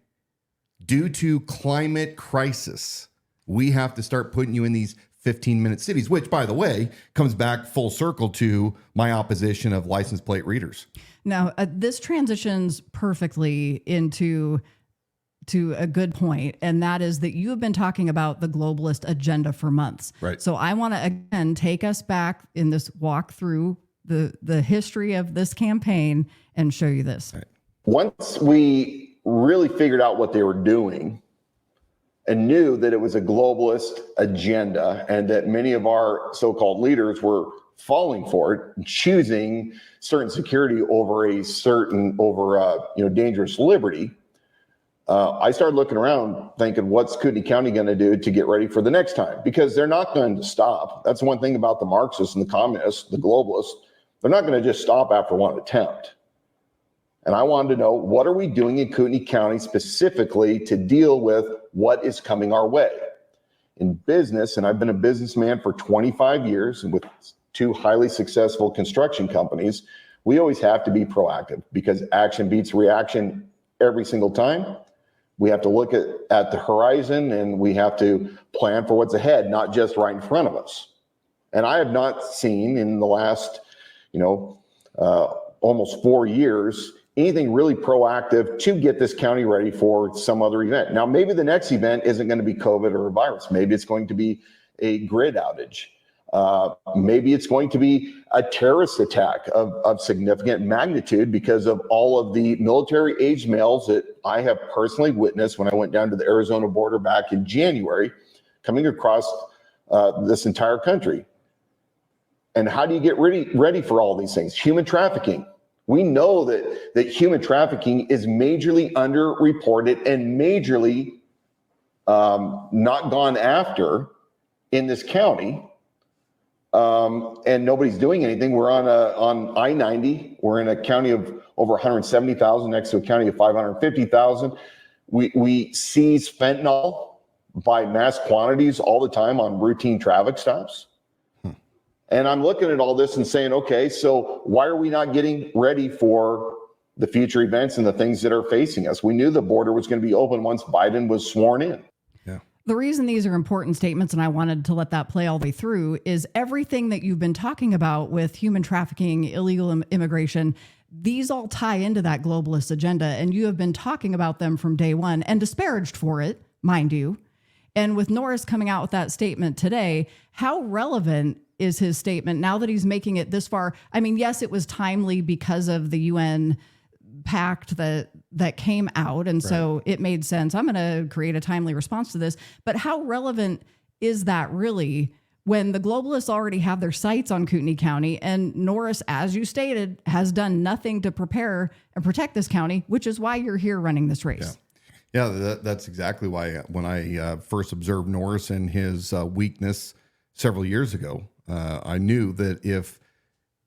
due to climate crisis, we have to start putting you in these 15-minute cities, which, by the way, comes back full circle to my opposition of license plate readers. Now, this transitions perfectly into a good point, and that is that you have been talking about the globalist agenda for months. Right. So I want to, again, take us back in this walk through the history of this campaign and show you this. Right. Once we really figured out what they were doing, and knew that it was a globalist agenda and that many of our so-called leaders were falling for it, choosing certain security over dangerous liberty, I started looking around thinking, what's Kootenai County going to do to get ready for the next time? Because they're not going to stop. That's one thing about the Marxists and the communists, the globalists. They're not going to just stop after one attempt. And I wanted to know, what are we doing in Kootenai County specifically to deal with what is coming our way? In business, and I've been a businessman for 25 years with 2 highly successful construction companies, we always have to be proactive because action beats reaction every single time. We have to look at the horizon and we have to plan for what's ahead, not just right in front of us. And I have not seen in the last, almost 4 years, anything really proactive to get this county ready for some other event. Now, maybe the next event isn't going to be COVID or a virus. Maybe it's going to be a grid outage. Maybe it's going to be a terrorist attack of significant magnitude because of all of the military-aged males that I have personally witnessed when I went down to the Arizona border back in January, coming across this entire country. And how do you get ready for all these things? Human trafficking. We know that human trafficking is majorly underreported and majorly not gone after in this county. And nobody's doing anything. We're on I-90. We're in a county of over 170,000 next to a county of 550,000. We seize fentanyl by mass quantities all the time on routine traffic stops. And I'm looking at all this and saying, okay, so why are we not getting ready for the future events and the things that are facing us? We knew the border was going to be open once Biden was sworn in. The reason these are important statements, and I wanted to let that play all the way through, is everything that you've been talking about with human trafficking, illegal immigration, these all tie into that globalist agenda. And you have been talking about them from day one and disparaged for it, mind you. And with Norris coming out with that statement today, how relevant is his statement now that he's making it this far? I mean, yes, it was timely because of the UN Pact that came out. And so it made sense. I'm going to create a timely response to this. But how relevant is that really when the globalists already have their sights on Kootenai County and Norris, as you stated, has done nothing to prepare and protect this county, which is why you're here running this race. Yeah, that's exactly why when I first observed Norris and his weakness several years ago, I knew that if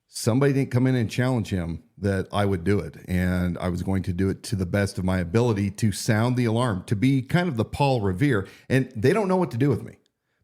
somebody didn't come in and challenge him, that I would do it. And I was going to do it to the best of my ability to sound the alarm, to be kind of the Paul Revere. And they don't know what to do with me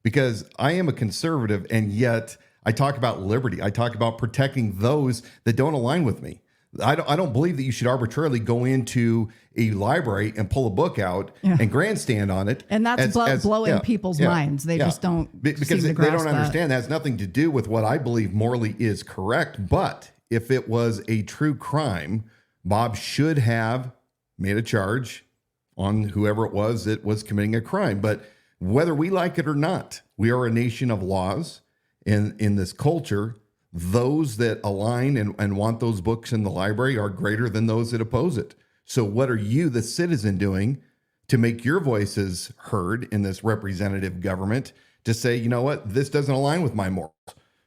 because I am a conservative. And yet I talk about liberty. I talk about protecting those that don't align with me. I don't believe that you should arbitrarily go into a library and pull a book out and grandstand on it. And that's blowing people's minds. They just don't because seem to they grasp don't understand. That has nothing to do with what I believe morally is correct. But if it was a true crime, Bob should have made a charge on whoever it was that was committing a crime. But whether we like it or not, we are a nation of laws. In this culture, those that align and want those books in the library are greater than those that oppose it. So what are you, the citizen, doing to make your voices heard in this representative government to say, you know what, this doesn't align with my morals?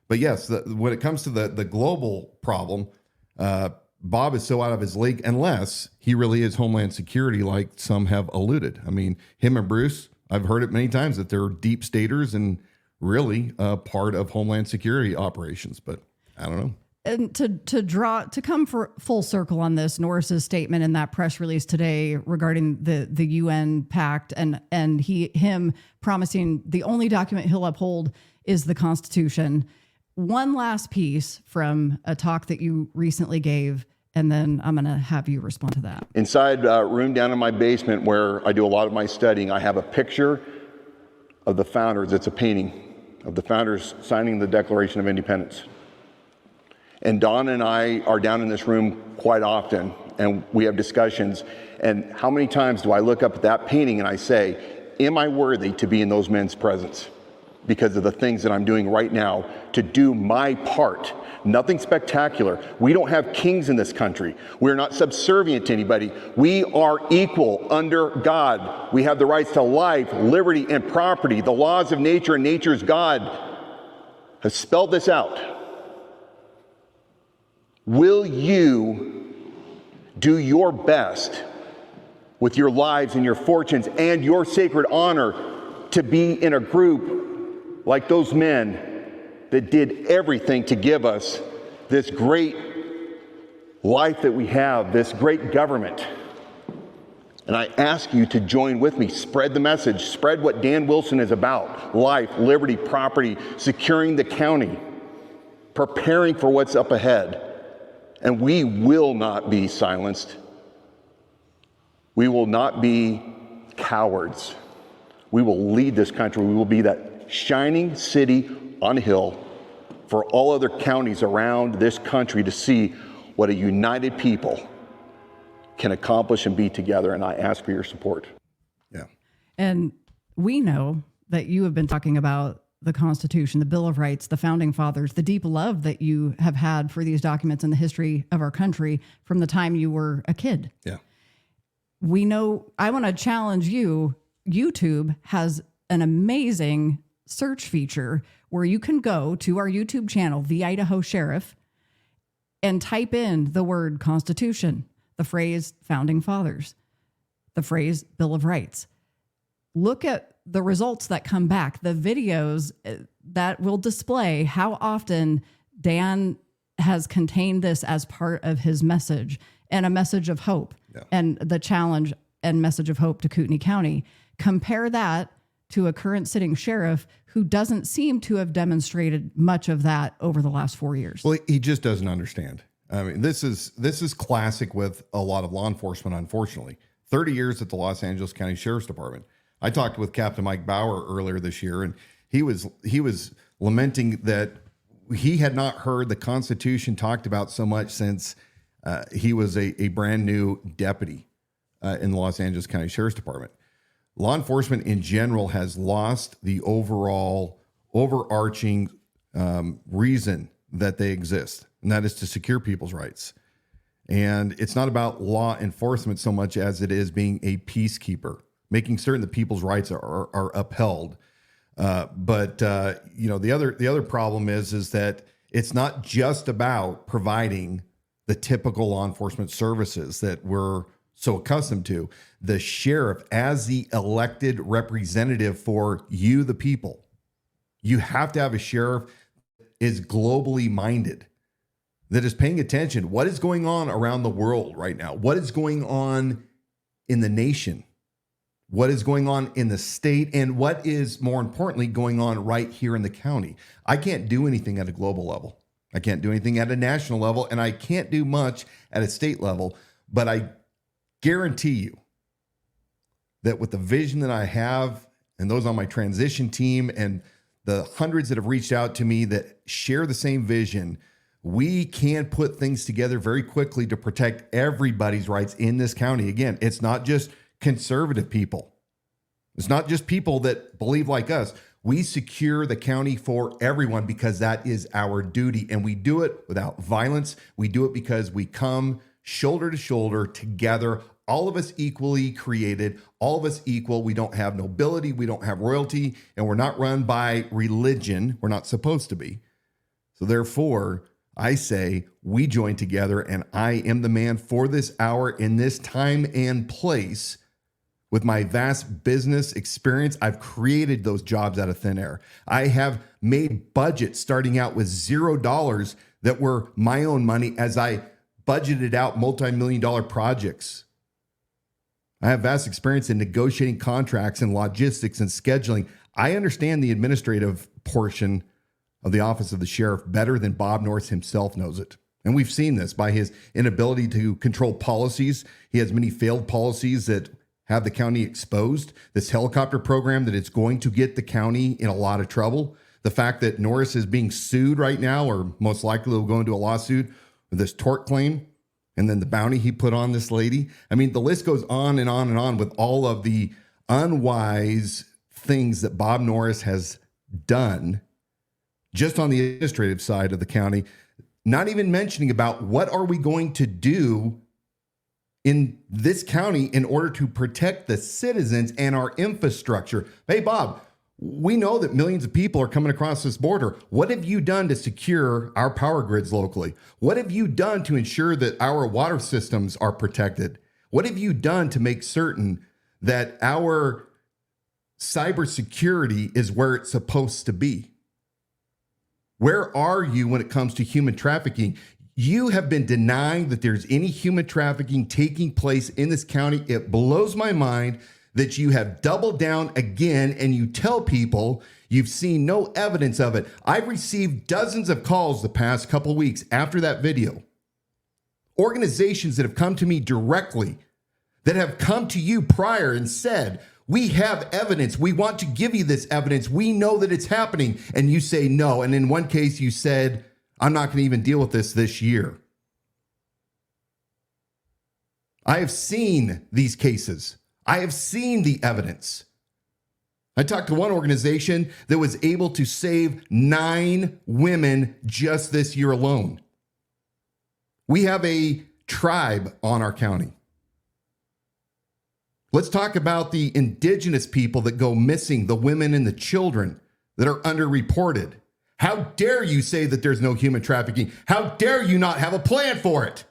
But yes, when it comes to the global problem, Bob is so out of his league unless he really is Homeland Security, like some have alluded. I mean, him and Bruce, I've heard it many times that they're deep staters and really part of Homeland Security operations, but I don't know. And to come for full circle on this, Norris's statement in that press release today regarding the UN Pact and him promising the only document he'll uphold is the Constitution. One last piece from a talk that you recently gave, and then I'm going to have you respond to that. Inside a room down in my basement where I do a lot of my studying, I have a picture of the founders. It's a painting of the founders signing the Declaration of Independence. And Dawna and I are down in this room quite often, and we have discussions. And how many times do I look up at that painting and I say, am I worthy to be in those men's presence? because of the things that I'm doing right now to do my part. Nothing spectacular. We don't have kings in this country. We're not subservient to anybody. We are equal under God. We have the rights to life, liberty, and property. The laws of nature and nature's God has spelled this out. Will you do your best with your lives and your fortunes and your sacred honor to be in a group like those men that did everything to give us this great life that we have, this great government? And I ask you to join with me. Spread the message. Spread what Dan Wilson is about. Life, liberty, property, securing the county, preparing for what's up ahead. And we will not be silenced. We will not be cowards. We will lead this country. We will be that shining city on a hill for all other counties around this country to see what a united people can accomplish and be together. And I ask for your support. Yeah. And we know that you have been talking about the Constitution, the Bill of Rights, the Founding Fathers, the deep love that you have had for these documents and the history of our country from the time you were a kid. Yeah. We know, I want to challenge you. YouTube has an amazing search feature where you can go to our YouTube channel, The Idaho Sheriff, and type in the word Constitution, the phrase Founding Fathers, the phrase Bill of Rights. Look at the results that come back, the videos that will display how often Dan has contained this as part of his message and a message of hope and the challenge and message of hope to Kootenai County. Compare that to a current sitting sheriff who doesn't seem to have demonstrated much of that over the last 4 years. Well, he just doesn't understand. I mean, this is classic with a lot of law enforcement, unfortunately. 30 years at the Los Angeles County Sheriff's Department. I talked with Captain Mike Bauer earlier this year, and he was lamenting that he had not heard the Constitution talked about so much since he was a brand new deputy in the Los Angeles County Sheriff's Department. Law enforcement in general has lost the overall overarching reason that they exist, and that is to secure people's rights. And it's not about law enforcement so much as it is being a peacekeeper, making certain that people's rights are upheld. But the other problem is that it's not just about providing the typical law enforcement services that we're so accustomed to. The sheriff, as the elected representative for you, the people, you have to have a sheriff that is globally minded, that is paying attention. What is going on around the world right now? What is going on in the nation? What is going on in the state? And what is, more importantly, going on right here in the county? I can't do anything at a global level. I can't do anything at a national level, and I can't do much at a state level. But I guarantee you that with the vision that I have and those on my transition team and the hundreds that have reached out to me that share the same vision, we can put things together very quickly to protect everybody's rights in this county. Again, it's not just conservative people. It's not just people that believe like us. We secure the county for everyone because that is our duty. And we do it without violence. We do it because we come shoulder to shoulder together, all of us equally created, all of us equal. We don't have nobility. We don't have royalty, and we're not run by religion. We're not supposed to be. So therefore, I say we join together, and I am the man for this hour in this time and place. With my vast business experience, I've created those jobs out of thin air. I have made budgets starting out with $0 that were my own money as I budgeted out multi-million-dollar projects. I have vast experience in negotiating contracts and logistics and scheduling. I understand the administrative portion of the office of the sheriff better than Bob Norris himself knows it. And we've seen this by his inability to control policies. He has many failed policies that have the county exposed. This helicopter program that it's going to get the county in a lot of trouble. The fact that Norris is being sued right now, or most likely will go into a lawsuit with this tort claim, and then the bounty he put on this lady. I mean, the list goes on and on and on with all of the unwise things that Bob Norris has done just on the administrative side of the county, not even mentioning about what are we going to do in this county in order to protect the citizens and our infrastructure. Hey, Bob, we know that millions of people are coming across this border. What have you done to secure our power grids locally? What have you done to ensure that our water systems are protected? What have you done to make certain that our cybersecurity is where it's supposed to be? Where are you when it comes to human trafficking? You have been denying that there's any human trafficking taking place in this county. It blows my mind that you have doubled down again and you tell people you've seen no evidence of it. I've received dozens of calls the past couple of weeks after that video. Organizations that have come to me directly, that have come to you prior and said, we have evidence. We want to give you this evidence. We know that it's happening. And you say no. And in one case, you said, I'm not going to even deal with this year. I have seen these cases. I have seen the evidence. I talked to one organization that was able to save 9 women just this year alone. We have a tribe on our county. Let's talk about the indigenous people that go missing, the women and the children that are underreported. How dare you say that there's no human trafficking? How dare you not have a plan for it?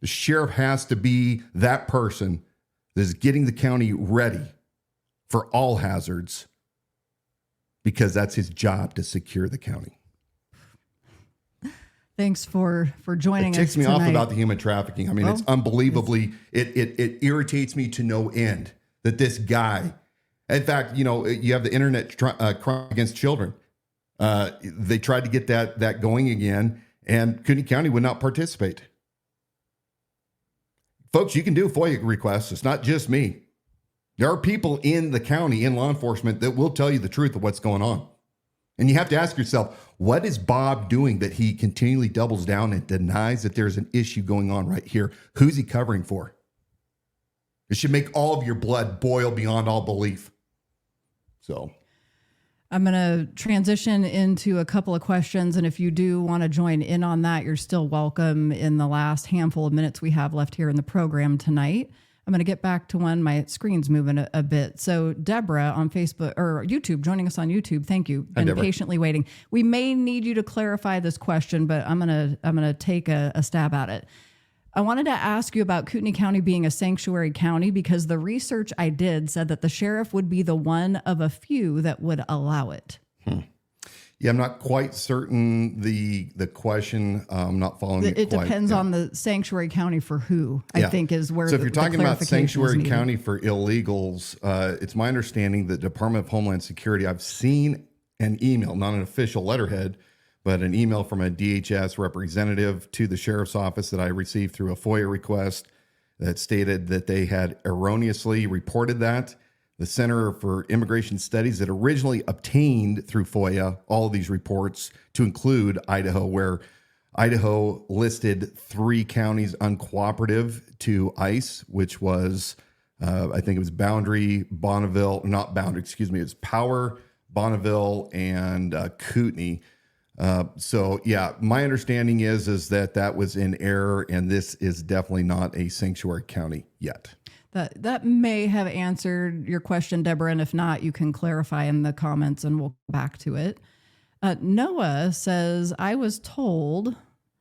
The sheriff has to be that person that is getting the county ready for all hazards, because that's his job, to secure the county. Thanks for joining us. It ticks me tonight. off about the human trafficking. I mean, it's unbelievably, it irritates me to no end that this guy, in fact, you know, you have the internet crime against children. They tried to get that going again, and Kootenai County would not participate. Folks, you can do FOIA requests. It's not just me. There are people in the county, in law enforcement, that will tell you the truth of what's going on. And you have to ask yourself, what is Bob doing that he continually doubles down and denies that there's an issue going on right here? Who's he covering for? It should make all of your blood boil beyond all belief. So I'm going to transition into a couple of questions. And if you do want to join in on that, you're still welcome in the last handful of minutes we have left here in the program tonight. I'm going to get back to one. My screen's moving a bit. So Deborah on Facebook or YouTube, joining us on YouTube. Thank you. Been patiently waiting. We may need you to clarify this question, but I'm going to take a stab at it. I wanted to ask you about Kootenai County being a sanctuary county because the research I did said that the sheriff would be the one of a few that would allow it. Yeah, I'm not quite certain the question. I'm not following it. It depends on the sanctuary county for who, I think, is where. So if you're talking about sanctuary county for illegals, it's my understanding that Department of Homeland Security, I've seen an email, not an official letterhead, but an email from a DHS representative to the sheriff's office that I received through a FOIA request that stated that they had erroneously reported that. The Center for Immigration Studies that originally obtained through FOIA all of these reports to include Idaho, where Idaho listed 3 counties uncooperative to ICE, which was, I think it was Boundary, Bonneville, not Boundary, excuse me, it's Power, Bonneville, and Kootenai. So yeah, my understanding is that was in error, and this is definitely not a sanctuary county yet. That may have answered your question, Deborah, and if not, you can clarify in the comments and we'll go back to it. Noah says, I was told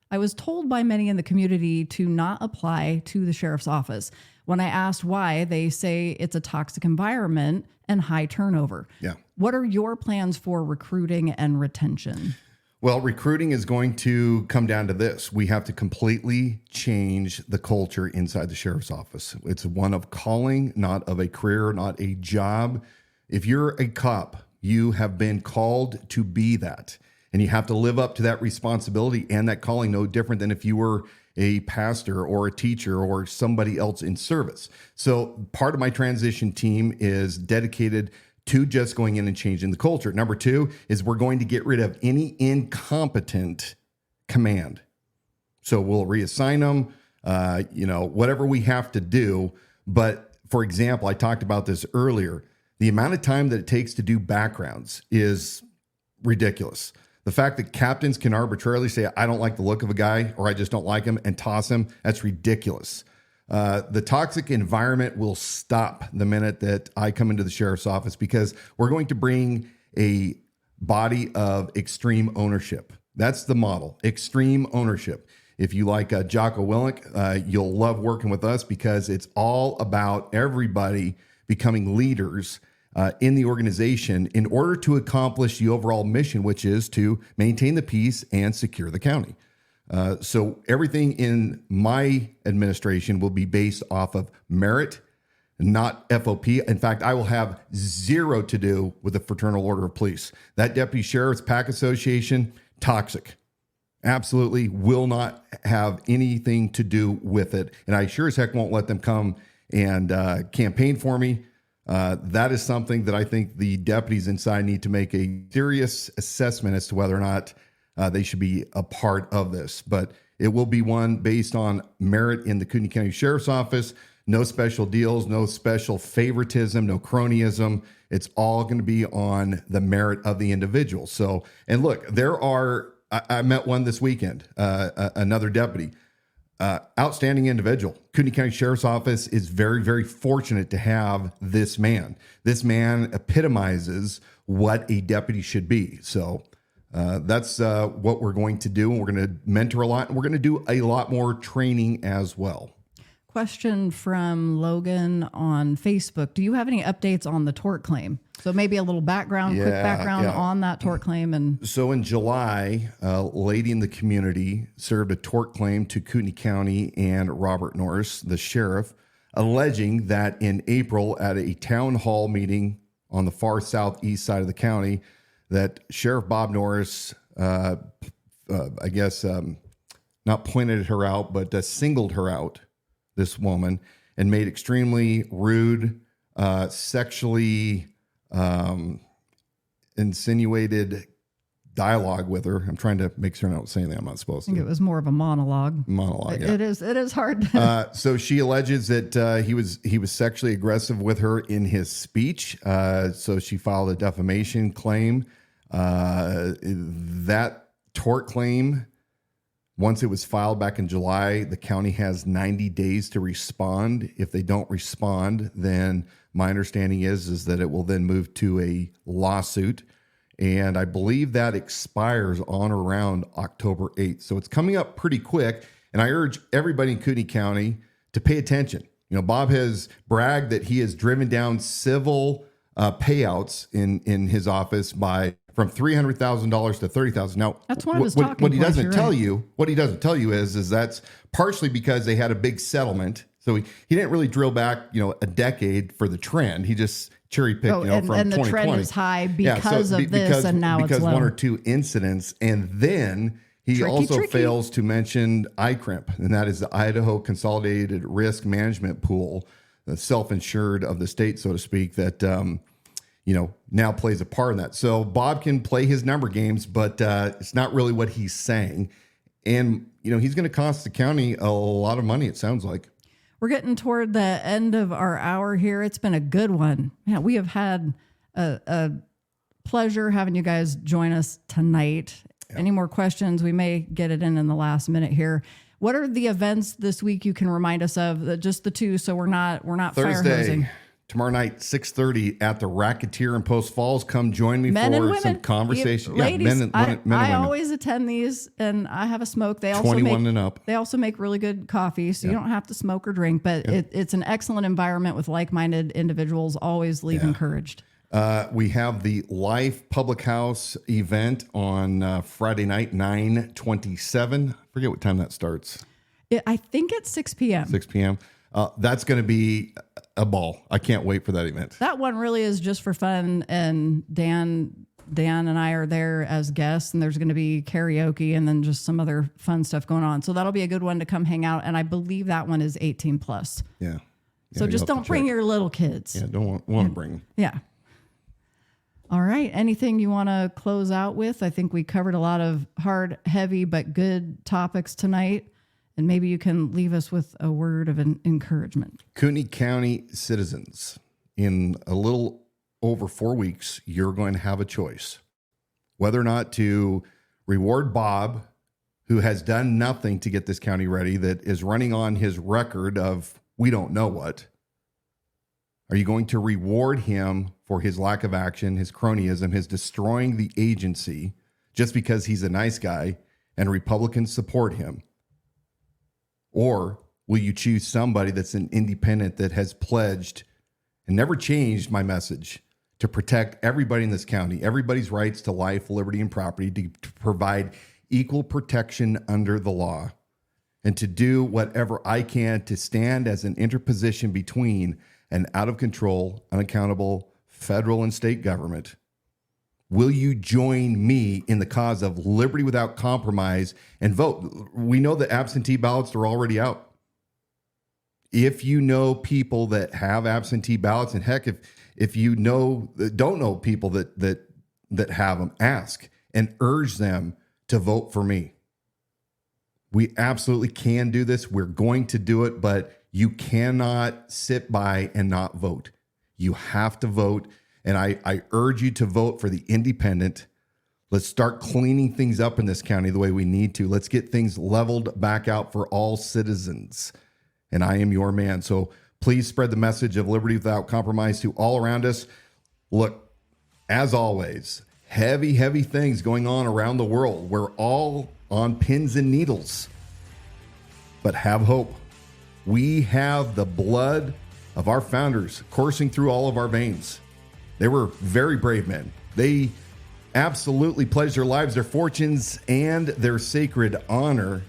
by many in the community to not apply to the sheriff's office. When I asked why, they say it's a toxic environment and high turnover. Yeah. What are your plans for recruiting and retention? Well, recruiting is going to come down to this. We have to completely change the culture inside the sheriff's office. It's one of calling, not of a career, not a job. If you're a cop, you have been called to be that. And you have to live up to that responsibility and that calling, no different than if you were a pastor or a teacher or somebody else in service. So part of my transition team is dedicated to just going in and changing the culture. Number 2 is we're going to get rid of any incompetent command. So we'll reassign them, whatever we have to do. But for example, I talked about this earlier. The amount of time that it takes to do backgrounds is ridiculous. The fact that captains can arbitrarily say, I don't like the look of a guy, or I just don't like him, and toss him, that's ridiculous. The toxic environment will stop the minute that I come into the sheriff's office, because we're going to bring a body of extreme ownership. That's the model, extreme ownership. If you like Jocko Willink, you'll love working with us, because it's all about everybody becoming leaders in the organization in order to accomplish the overall mission, which is to maintain the peace and secure the county. So everything in my administration will be based off of merit, not FOP. In fact, I will have zero to do with the Fraternal Order of Police. That Deputy Sheriff's PAC Association, toxic. Absolutely will not have anything to do with it. And I sure as heck won't let them come and campaign for me. That is something that I think the deputies inside need to make a serious assessment as to whether or not they should be a part of this. But it will be one based on merit in the Kootenai County Sheriff's Office. No special deals, no special favoritism, no cronyism. It's all going to be on the merit of the individual. So, and look, I met one this weekend, another deputy. Outstanding individual. Kootenai County Sheriff's Office is very, very fortunate to have this man. This man epitomizes what a deputy should be. So that's what we're going to do. And we're going to mentor a lot. And we're going to do a lot more training as well. Question from Logan on Facebook. Do you have any updates on the tort claim? So maybe a little background, quick background on that tort claim. And so in July, a lady in the community served a tort claim to Kootenai County and Robert Norris, the sheriff, alleging that in April at a town hall meeting on the far southeast side of the county, that Sheriff Bob Norris, not pointed her out, but singled her out, this woman, and made extremely rude, sexually insinuated dialogue with her. I'm trying to make sure I don't say anything I'm not supposed to. I think it was more of a monologue. Yeah. It is hard. So she alleges that he was sexually aggressive with her in his speech. So she filed a defamation claim. That tort claim, once it was filed back in July, the county has 90 days to respond. If they don't respond, then my understanding is that it will then move to a lawsuit. And I believe that expires on or around October 8th. So it's coming up pretty quick. And I urge everybody in Kootenai County to pay attention. You know, Bob has bragged that he has driven down civil payouts in his office from $300,000 to $30,000. Now, that's one of his talking what he points, doesn't tell you, what he doesn't tell you is that's partially because they had a big settlement. So he didn't really drill back, a decade for the trend. He just cherry picked, from 2020. And the trend is high because of this, and now it's low. One or two incidents, and then he also fails to mention ICRIMP, and that is the Idaho Consolidated Risk Management Pool, the self-insured of the state, so to speak, that now plays a part in that. So Bob can play his number games, but it's not really what he's saying. And, he's going to cost the county a lot of money, it sounds like. We're getting toward the end of our hour here. It's been a good one. Man, we have had a pleasure having you guys join us tonight. Yeah. Any more questions? We may get it in the last minute here. What are the events this week you can remind us of? Just the two, so we're not Thursday, fire hosing. Tomorrow night, 6:30 at the Racketeer in Post Falls. Come join me for some conversation. Ladies, men and women. I always attend these, and I have a smoke. They also 21 and up. They also make really good coffee, so you don't have to smoke or drink. But it's an excellent environment with like-minded individuals. Always leave encouraged. We have the Life Public House event on Friday night, 9/27. I forget what time that starts. I think it's 6 p.m. 6 p.m. That's going to be a ball. I can't wait for that event. That one really is just for fun. And Dan and I are there as guests, and there's going to be karaoke and then just some other fun stuff going on. So that'll be a good one to come hang out. And I believe that one is 18 plus. Yeah. So just don't bring your little kids. Yeah. Don't want to bring them. Yeah. All right. Anything you want to close out with? I think we covered a lot of hard, heavy, but good topics tonight. And maybe you can leave us with a word of an encouragement. Kootenai County citizens, in a little over 4 weeks, you're going to have a choice whether or not to reward Bob, who has done nothing to get this county ready, that is running on his record of we don't know what. Are you going to reward him for his lack of action, his cronyism, his destroying the agency just because he's a nice guy and Republicans support him? Or will you choose somebody that's an independent that has pledged and never changed my message to protect everybody in this county, everybody's rights to life, liberty, and property, to provide equal protection under the law, and to do whatever I can to stand as an interposition between an out-of-control, unaccountable federal and state government? Will you join me in the cause of liberty without compromise and vote? We know that absentee ballots are already out. If you know people that have absentee ballots, and heck, if you don't know people that have them, ask and urge them to vote for me. We absolutely can do this. We're going to do it, but you cannot sit by and not vote. You have to vote. And I urge you to vote for the independent. Let's start cleaning things up in this county the way we need to. Let's get things leveled back out for all citizens. And I am your man. So please spread the message of liberty without compromise to all around us. Look, as always, heavy, heavy things going on around the world. We're all on pins and needles, but have hope. We have the blood of our founders coursing through all of our veins. They were very brave men. They absolutely pledged their lives, their fortunes, and their sacred honor.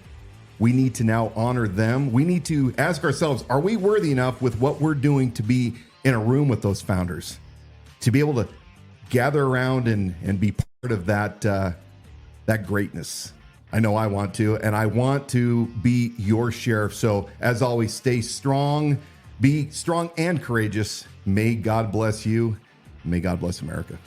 We need to now honor them. We need to ask ourselves, are we worthy enough with what we're doing to be in a room with those founders, to be able to gather around and be part of that greatness? I know I want to, and I want to be your sheriff. So as always, stay strong, be strong and courageous. May God bless you. May God bless America.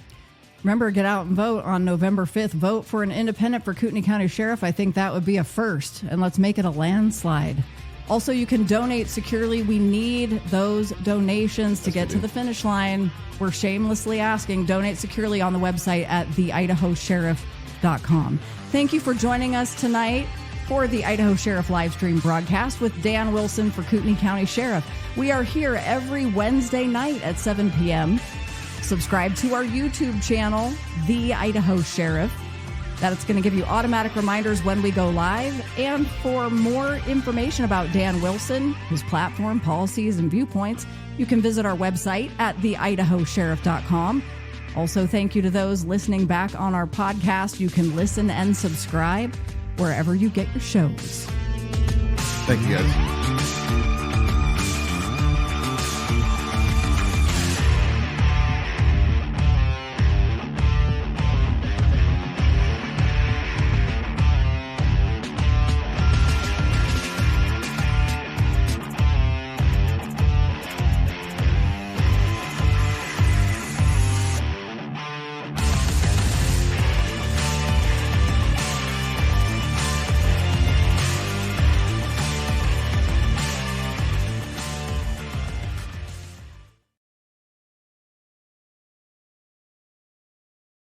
Remember, get out and vote on November 5th. Vote for an independent for Kootenai County Sheriff. I think that would be a first, and let's make it a landslide. Also, you can donate securely. We need those donations to get to the finish line. We're shamelessly asking, donate securely on the website at theidahosheriff.com. Thank you for joining us tonight for the Idaho Sheriff Livestream broadcast with Dan Wilson for Kootenai County Sheriff. We are here every Wednesday night at 7 p.m. Subscribe to our YouTube channel, The Idaho Sheriff. That's going to give you automatic reminders when we go live. And for more information about Dan Wilson, his platform, policies, and viewpoints, you can visit our website at theidahosheriff.com. Also, thank you to those listening back on our podcast. You can listen and subscribe wherever you get your shows. Thank you, guys.